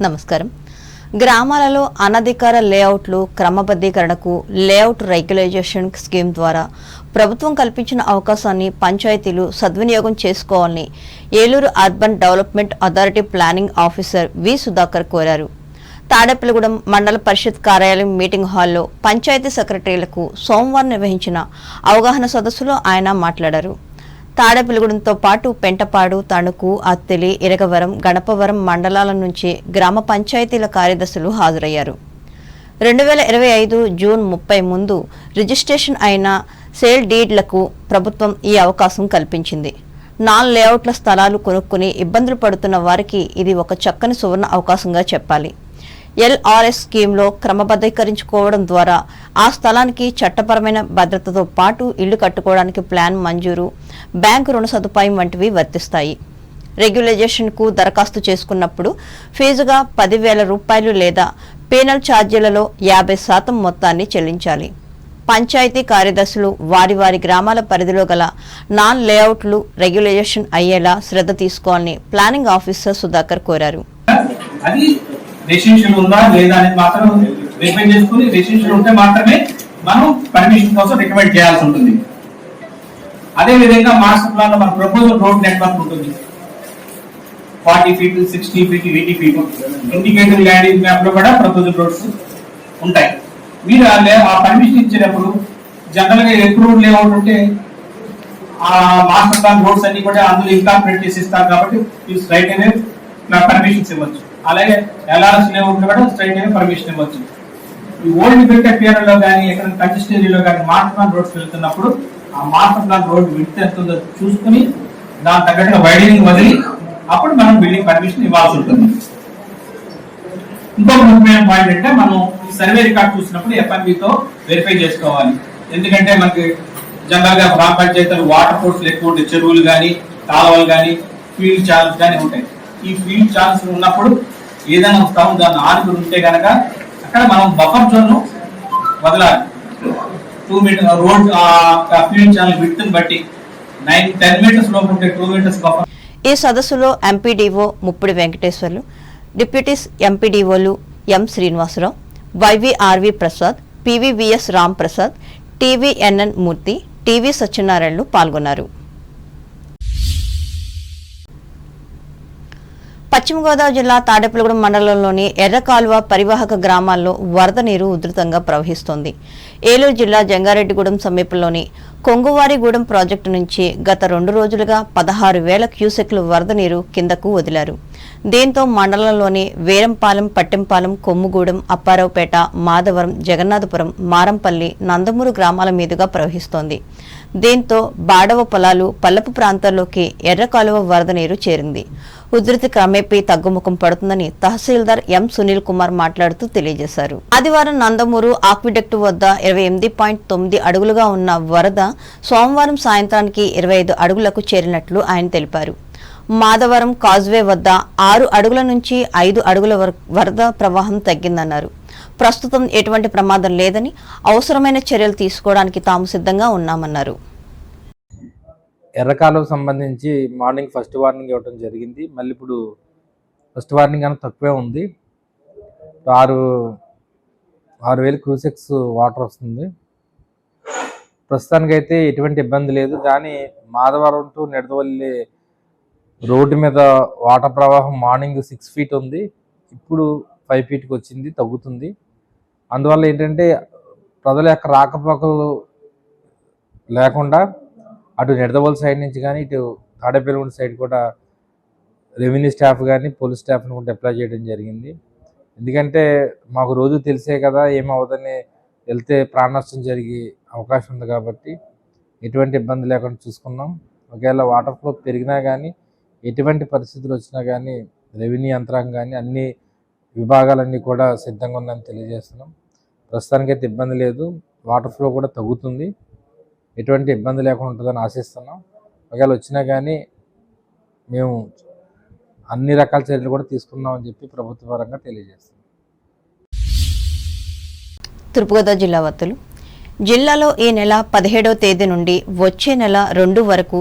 నమస్కారం. గ్రామాలలో అనధికార లేఅవుట్లు క్రమబద్ధీకరణకు లేఅవుట్ రెగ్యులైజేషన్ స్కీమ్ ద్వారా ప్రభుత్వం కల్పించిన అవకాశాన్ని పంచాయతీలు సద్వినియోగం చేసుకోవాలని Eluru urban development authority planning officer V Sudhakar కోరారు. తాడేపల్లిగూడెం మండల పరిషత్ కార్యాలయం మీటింగ్ హాల్లో పంచాయతీ సెక్రటరీలకు సోమవారం నిర్వహించిన అవగాహన సదస్సులో ఆయన మాట్లాడారు. తాడేపల్లిగూడెంతో పాటు పెంటపాడు, తణుకు, అత్తిలి, ఇరగవరం, గణపవరం మండలాల నుంచి గ్రామ పంచాయతీల కార్యదర్శులు హాజరయ్యారు. 2025 జూన్ 30 ముందు రిజిస్ట్రేషన్ అయిన సేల్ డీడ్లకు ప్రభుత్వం ఈ అవకాశం కల్పించింది. 4 లేఅవుట్ల స్థలాలు కొనుక్కుని ఇబ్బందులు పడుతున్న వారికి ఇది ఒక చక్కని సువర్ణ అవకాశంగా చెప్పాలి. ఎల్ఆర్ఎస్ స్కీమ్లో క్రమబద్ధీకరించుకోవడం ద్వారా ఆ స్థలానికి చట్టపరమైన భద్రతతో పాటు ఇళ్లు కట్టుకోవడానికి ప్లాన్ మంజూరు, బ్యాంకు రుణ సదుపాయం వంటివి వర్తిస్తాయి. రెగ్యులైజేషన్కు దరఖాస్తు చేసుకున్నప్పుడు ఫీజుగా 10,000 రూపాయలు లేదా పీనల్ ఛార్జీలలో 50% మొత్తాన్ని చెల్లించాలి. పంచాయతీ కార్యదర్శులు వారి వారి గ్రామాల పరిధిలో గల 4 లేఅవుట్లు రెగ్యులైజేషన్ అయ్యేలా శ్రద్ధ తీసుకోవాలని ప్లానింగ్ ఆఫీసర్ సుధాకర్ కోరారు. రెసిడెన్షియల్ ఉందా లేదా అనేది మాత్రం వెరిఫై చేసుకుని రెసిడెన్షియల్ ఉంటే మాత్రమే మనం పర్మిషన్ కోసం రికమెండ్ చేయాల్సి ఉంటుంది. అదే విధంగా మాస్టర్ ప్లాన్ లో మన ప్రపోజల్ రోడ్ నెట్వర్క్ ఉంటుంది. 40 feet, 60 feet, 80 feet indicator land map లో కూడా ప్రపోజల్ రోడ్స్ ఉంటాయి. మీరు ఆ పర్మిషన్ ఇచ్చేటప్పుడు జనరల్ గా అప్రూవ్డ్ లేఅవుట్ ఉంటే ఆ మాస్టర్ ప్లాన్ రోడ్స్ అన్ని కూడా అందులో ఇన్కార్పొరేట్ చేసి ఇస్తారు కాబట్టి స్ట్రైట్ అవే పర్మిషన్స్ ఇవ్వచ్చు. అలాగే ఎల్ఆర్ఎస్ లేఅవుట్ కూడా స్ట్రైట్ అవే పర్మిషన్ ఇవ్వచ్చు. ఈ ఓల్డ్ బిల్ట్ పిఆర్ లో కానీ ఎక్కడ కంజెస్ట్ ఏరియాలో కానీ మాస్టర్ ప్లాన్ రోడ్స్ వెళ్తున్నప్పుడు ఆ మాస్టర్ ప్లాన్ రోడ్ విడ్త్ ఎంత ఉందో చూసుకుని దాని తగ్గట్టుగా వైడనింగ్ వదిలి అప్పుడు మనం బిల్డింగ్ పర్మిషన్ ఇవ్వాల్సి ఉంటుంది. ఇంకొక ముఖ్యమైన పాయింట్ అంటే మనం ఈ సర్వే రికార్డ్ చూసినప్పుడు ఎఫ్ఎంబితో వెరిఫై చేసుకోవాలి. ఎందుకంటే మనకి జనరల్ గా గ్రామ పంచాయతీలు వాటర్ సోర్స్లు ఎక్కువ ఉంటాయి. చెరువులు కానీ, కాలువలు కానీ, ఫీల్డ్ ఛానల్స్ కానీ ఉంటాయి. ఈ ఫీల్డ్ ఛానల్స్ ఉన్నప్పుడు ఏదైనా స్థలం దాన్ని ఆనుకుని ఉంటే కనుక అక్కడ మనం బఫర్ జోన్ వదలాలి. 2 metre road field channel width బట్టి 9-10 మీటర్స్ లోపు ఉంటే 2 మీటర్స్ బఫర్. ఈ సదస్సులో ఎంపీడీఓ ముప్పిడి వెంకటేశ్వర్లు, డిప్యూటీస్ ఎంపీడీఓలు M Srinivasarao, YVRV Prasad, PVVS Ram Prasad, TVNN Murthy, TV సత్యనారాయణలు పాల్గొన్నారు. పశ్చిమ గోదావరి జిల్లా తాడేపల్లిగూడెం మండలంలోని ఎర్రకాలువ పరివాహక గ్రామాల్లో వరద నీరు ఉధృతంగా ప్రవహిస్తోంది. ఏలూరు జిల్లా జంగారెడ్డిగూడెం సమీపంలోని కొంగువారిగూడెం ప్రాజెక్టు నుంచి గత 2 రోజులుగా 16,000 క్యూసెక్లు వరద నీరు కిందకు వదిలారు. దీంతో మండలంలోని వీరంపాలెం, పట్టెంపాలెం, కొమ్ముగూడెం, అప్పారావుపేట, మాధవరం, జగన్నాథపురం, మారంపల్లి, నందమూరు గ్రామాల మీదుగా ప్రవహిస్తోంది. దీంతో బాడవ పొలాలు, పల్లపు ప్రాంతాల్లోకి ఎర్రకాలువ వరద నీరు చేరింది. ఉధృతి క్రమేపీ తగ్గుముఖం పడుతుందని తహసీల్దార్ ఎం సునీల్ కుమార్ మాట్లాడుతూ తెలియజేశారు. ఆదివారం నందమూరు ఆక్విడక్టు వద్ద 28.9 అడుగులుగా ఉన్న వరద సోమవారం సాయంత్రానికి 25 అడుగులకు చేరినట్లు ఆయన తెలిపారు. మాధవరం కాజ్వే వద్ద 6 అడుగుల నుంచి 5 అడుగుల వరద ప్రవాహం తగ్గిందన్నారు. ప్రస్తుతం ఎటువంటి ప్రమాదం లేదని, అవసరమైన చర్యలు తీసుకోవడానికి తాము సిద్ధంగా ఉన్నామన్నారు. ఎర్రకాలువకు సంబంధించి మార్నింగ్ ఫస్ట్ వార్నింగ్ ఇవ్వడం జరిగింది. మళ్ళీ ఇప్పుడు ఫస్ట్ వార్నింగ్ అనేది తక్కువే ఉంది. 6,000 క్యూసెక్స్ వాటర్ వస్తుంది. ప్రస్తుతానికైతే ఎటువంటి ఇబ్బంది లేదు. కానీ మాధవరం టు నిడదవల్లి రోడ్డు మీద వాటర్ ప్రవాహం మార్నింగ్ 6 ఫీట్ ఉంది, ఇప్పుడు 5 ఫీట్కి వచ్చింది, తగ్గుతుంది. అందువల్ల ఏంటంటే ప్రజల యొక్క రాకపోకలు లేకుండా అటు నిడదవోలు సైడ్ నుంచి కానీ ఇటు తాడేపల్లిగూడెం సైడ్ కూడా రెవెన్యూ స్టాఫ్ కానీ పోలీస్ స్టాఫ్ని కూడా అప్లై చేయడం జరిగింది. ఎందుకంటే మాకు రోజు తెలిసే కదా, ఏమవుదని వెళ్తే ప్రాణ నష్టం జరిగే అవకాశం ఉంది కాబట్టి ఎటువంటి ఇబ్బంది లేకుండా చూసుకున్నాం. ఒకవేళ వాటర్ ఫ్లో పెరిగినా కానీ ఎటువంటి పరిస్థితులు వచ్చినా కానీ రెవెన్యూ యంత్రాంగం కానీ అన్ని విభాగాలన్నీ కూడా సిద్ధంగా ఉందని తెలియజేస్తున్నాం. ప్రస్తుతానికైతే ఇబ్బంది లేదు. వాటర్ ఫ్లో కూడా తగ్గుతుంది. ఎటువంటి ఇబ్బంది లేకుండా ఉంటుందని ఆశిస్తున్నాం. ఒకవేళ వచ్చినా కానీ మేము అన్ని రకాల చర్యలు కూడా తీసుకున్నామని చెప్పి ప్రభుత్వ పరంగా తెలియజేస్తున్నాం. తూర్పుగోదావరి జిల్లా వార్తలు. జిల్లాలో ఈ నెల 17వ తేదీ నుండి వచ్చే నెల 2 వరకు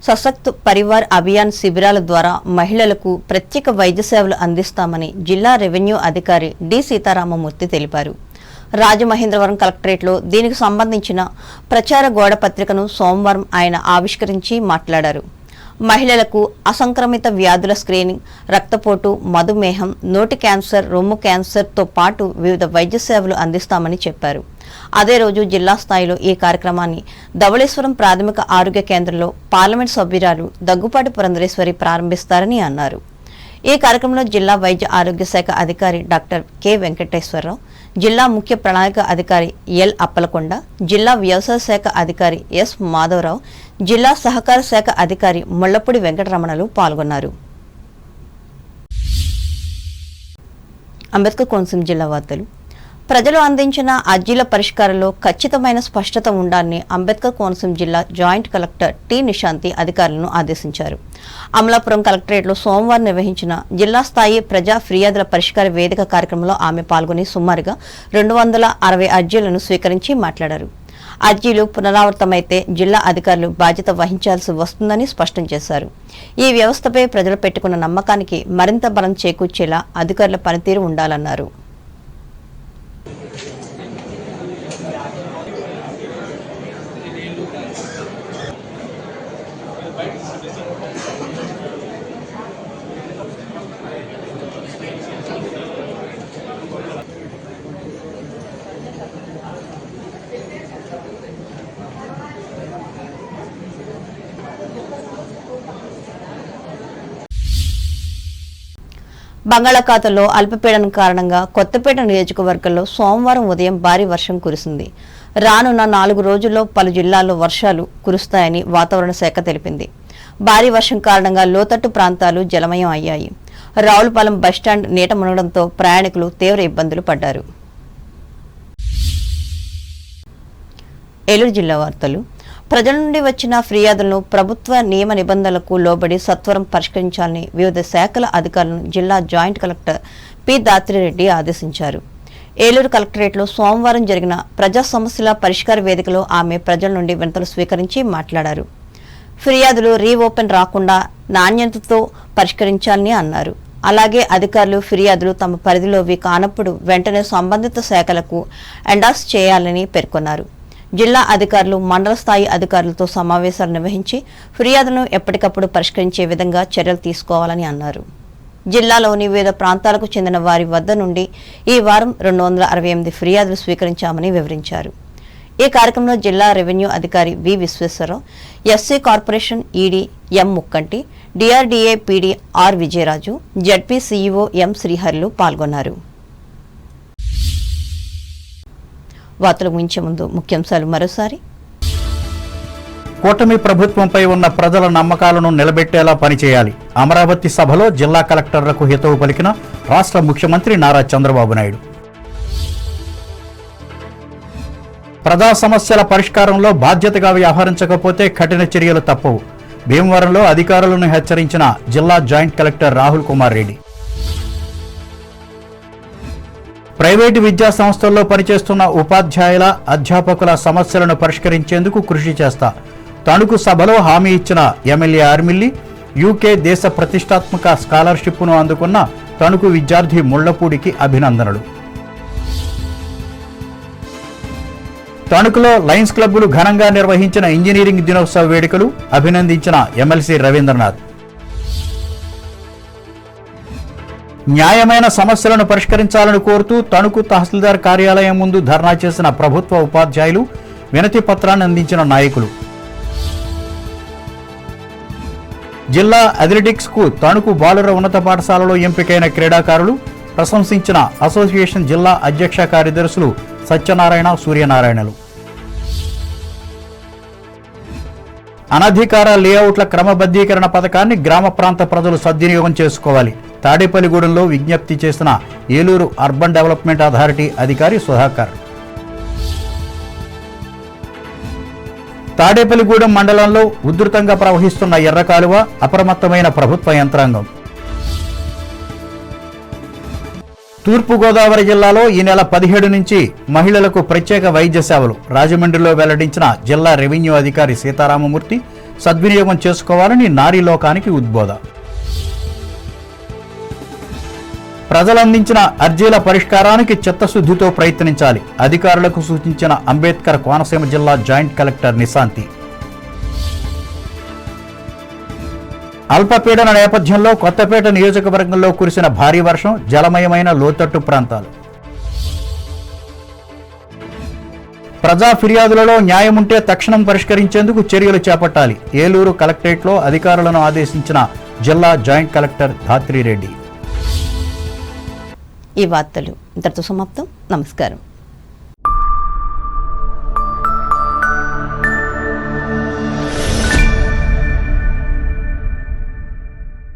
సశక్త్ పరివార్ అభియాన్ శిబిరాల ద్వారా మహిళలకు ప్రత్యేక వైద్య సేవలు అందిస్తామని జిల్లా రెవెన్యూ అధికారి డి సీతారామమూర్తి తెలిపారు. రాజమహేంద్రవరం కలెక్టరేట్లో దీనికి సంబంధించిన ప్రచార గోడ పత్రికను సోమవారం ఆయన ఆవిష్కరించి మాట్లాడారు. మహిళలకు అసంక్రమిత వ్యాధుల స్క్రీనింగ్, రక్తపోటు, మధుమేహం, నోటి క్యాన్సర్, రొమ్ము క్యాన్సర్తో పాటు వివిధ వైద్య సేవలు అందిస్తామని చెప్పారు. అదే రోజు జిల్లా స్థాయిలో ఈ కార్యక్రమాన్ని ధవళేశ్వరం ప్రాథమిక ఆరోగ్య కేంద్రంలో పార్లమెంట్ సభ్యురాలు దగ్గుపాటి పురంధరేశ్వరి ప్రారంభిస్తారని అన్నారు. ఈ కార్యక్రమంలో జిల్లా వైద్య ఆరోగ్య శాఖ అధికారి డాక్టర్ కె వెంకటేశ్వరరావు, జిల్లా ముఖ్య ప్రణాళిక అధికారి ఎల్ అప్పలకొండ, జిల్లా వ్యవసాయ శాఖ అధికారి ఎస్ మాధవరావు, జిల్లా సహకార శాఖ అధికారి ముళ్లపూడి వెంకటరమణలు పాల్గొన్నారు. అంబేద్కర్ కోనసీమ జిల్లా వార్తలు. ప్రజలు అందించిన అర్జీల పరిష్కారంలో ఖచ్చితమైన స్పష్టత ఉండాలని అంబేద్కర్ కోనసీమ జిల్లా జాయింట్ కలెక్టర్ టి నిశాంతి అధికారులను ఆదేశించారు. అమలాపురం కలెక్టరేట్లో సోమవారం నిర్వహించిన జిల్లా స్థాయి ప్రజా ఫిర్యాదుల పరిష్కార వేదిక కార్యక్రమంలో ఆమె పాల్గొని సుమారుగా 260 అర్జీలను స్వీకరించి మాట్లాడారు. అర్జీలు పునరావృతమైతే జిల్లా అధికారులు బాధ్యత వహించాల్సి వస్తుందని స్పష్టం చేశారు. ఈ వ్యవస్థపై ప్రజలు పెట్టుకున్న నమ్మకానికి మరింత బలం చేకూర్చేలా అధికారుల పనితీరు ఉండాలన్నారు. బంగాళాఖాతంలో అల్పపీడనం కారణంగా కొత్తపేట నియోజకవర్గంలో సోమవారం ఉదయం భారీ వర్షం కురిసింది. రానున్న 4 రోజుల్లో పలు జిల్లాల్లో వర్షాలు కురుస్తాయని వాతావరణ శాఖ తెలిపింది. భారీ వర్షం కారణంగా లోతట్టు ప్రాంతాలు జలమయం అయ్యాయి. రావులపాలెం బస్టాండ్ నీట మునగడంతో ప్రయాణికులు తీవ్ర ఇబ్బందులు పడ్డారు. ఏలూరు జిల్లా వార్తలు. ప్రజల నుండి వచ్చిన ఫిర్యాదులను ప్రభుత్వ నియమ నిబంధనలకు లోబడి సత్వరం పరిష్కరించాలని వివిధ శాఖల అధికారులను జిల్లా జాయింట్ కలెక్టర్ పి దాత్రిరెడ్డి ఆదేశించారు. ఏలూరు కలెక్టరేట్లో సోమవారం జరిగిన ప్రజా సమస్యల పరిష్కార వేదికలో ఆమె ప్రజల నుండి వినతులు స్వీకరించి మాట్లాడారు. ఫిర్యాదులు రీఓపెన్ రాకుండా నాణ్యతతో పరిష్కరించాలని అన్నారు. అలాగే అధికారులు ఫిర్యాదులు తమ పరిధిలోవి కానప్పుడు వెంటనే సంబంధిత శాఖలకు ఎండార్స్ చేయాలని పేర్కొన్నారు. జిల్లా అధికారులు మండల స్థాయి అధికారులతో సమావేశాలు నిర్వహించి ఫిర్యాదులను ఎప్పటికప్పుడు పరిష్కరించే విధంగా చర్యలు తీసుకోవాలని అన్నారు. జిల్లాలోని వివిధ ప్రాంతాలకు చెందిన వారి వద్ద నుండి ఈ వారం 268 ఫిర్యాదులు స్వీకరించామని వివరించారు. ఈ కార్యక్రమంలో జిల్లా రెవెన్యూ అధికారి V Visweswararao, SC corporation ED M Mukkanti, DRDA PD R Vijayaraju, ZP CEO M Sriharlu పాల్గొన్నారు. వార్తలు ముగించే ముందు ముఖ్యాంశాలు మరోసారి. కూటమి ప్రభుత్వంపై ఉన్న ప్రజల నమ్మకాలను నిలబెట్టేలా పనిచేయాలి. అమరావతి సభలో జిల్లా కలెక్టర్లకు హితవు పలికిన రాష్ట్ర ముఖ్యమంత్రి నారా చంద్రబాబు నాయుడు. ప్రజా సమస్యల పరిష్కారంలో బాధ్యతగా వ్యవహరించకపోతే కఠిన చర్యలు తప్పవు. భీమవరంలో అధికారులను హెచ్చరించిన జిల్లా joint collector Rahul Kumar Reddy. Private విద్యా సంస్థల్లో పనిచేస్తున్న ఉపాధ్యాయుల, అధ్యాపకుల సమస్యలను పరిష్కరించేందుకు కృషి చేస్తా. తణుకు సభలో హామీ ఇచ్చిన ఎమ్మెల్యే ఆర్మిల్లి. యూకే దేశ ప్రతిష్టాత్మక స్కాలర్షిప్ను అందుకున్న తణుకు విద్యార్థి ముళ్లపూడికి అభినందనలు. తణుకులో లయన్స్ క్లబ్బులు ఘనంగా నిర్వహించిన ఇంజనీరింగ్ దినోత్సవ వేడుకలు. అభినందించిన ఎమ్మెల్సీ రవీంద్రనాథ్. న్యాయమైన సమస్యలను పరిష్కరించాలని కోరుతూ తణుకు తహసీల్దార్ కార్యాలయం ముందు ధర్నా చేసిన ప్రభుత్వ ఉపాధ్యాయులు, వినతి పత్రాన్ని అందించిన నాయకులు. జిల్లా అథ్లెటిక్స్ కు తణుకు బాలుర ఉన్నత పాఠశాలలో ఎంపికైన క్రీడాకారులు ప్రశంసించిన అసోసియేషన్ జిల్లా అధ్యక్ష కార్యదర్శులు సత్యనారాయణ, సూర్యనారాయణలు. అనధికార లేఅవుట్ల క్రమబద్ధీకరణ పథకాన్ని గ్రామ ప్రాంత ప్రజలు సద్వినియోగం చేసుకోవాలి. తాడేపల్లిగూడెంలో విజ్ఞప్తి చేసిన ఏలూరు అర్బన్ డెవలప్మెంట్ అథారిటీ అధికారి సుధాకర్. తాడేపల్లిగూడెం మండలంలో ఉధృతంగా ప్రవహిస్తున్న ఎర్రకాలువ, అప్రమత్తమైన ప్రభుత్వ యంత్రాంగం. తూర్పుగోదావరి జిల్లాలో ఈ నెల 17 నుంచి మహిళలకు ప్రత్యేక వైద్య సేవలు. రాజమండ్రిలో వెల్లడించిన జిల్లా రెవెన్యూ అధికారి సీతారామమూర్తి. సద్వినియోగం చేసుకోవాలని నారీ లోకానికి ఉద్బోధ. ప్రజలందించిన అర్జీల పరిష్కారానికి చిత్తశుద్ధితో ప్రయత్నించాలి, అధికారులకు సూచించిన అంబేద్కర్ కోనసీమ జిల్లా జాయింట్ కలెక్టర్ నిశాంతి. అల్పపీడన నేపథ్యంలో కొత్తపేట నియోజకవర్గంలో కురిసిన భారీ వర్షం, జలమయమైన లోతట్టు ప్రాంతాలు. ప్రజా ఫిర్యాదులలో న్యాయముంటే తక్షణం పరిష్కరించేందుకు చర్యలు చేపట్టాలి, ఏలూరు కలెక్టరేట్లో అధికారులను ఆదేశించిన జిల్లా జాయింట్ కలెక్టర్ ధాత్రిరెడ్డి. ఈ వార్తలు ఇంతటితో సమాప్తం. నమస్కారం.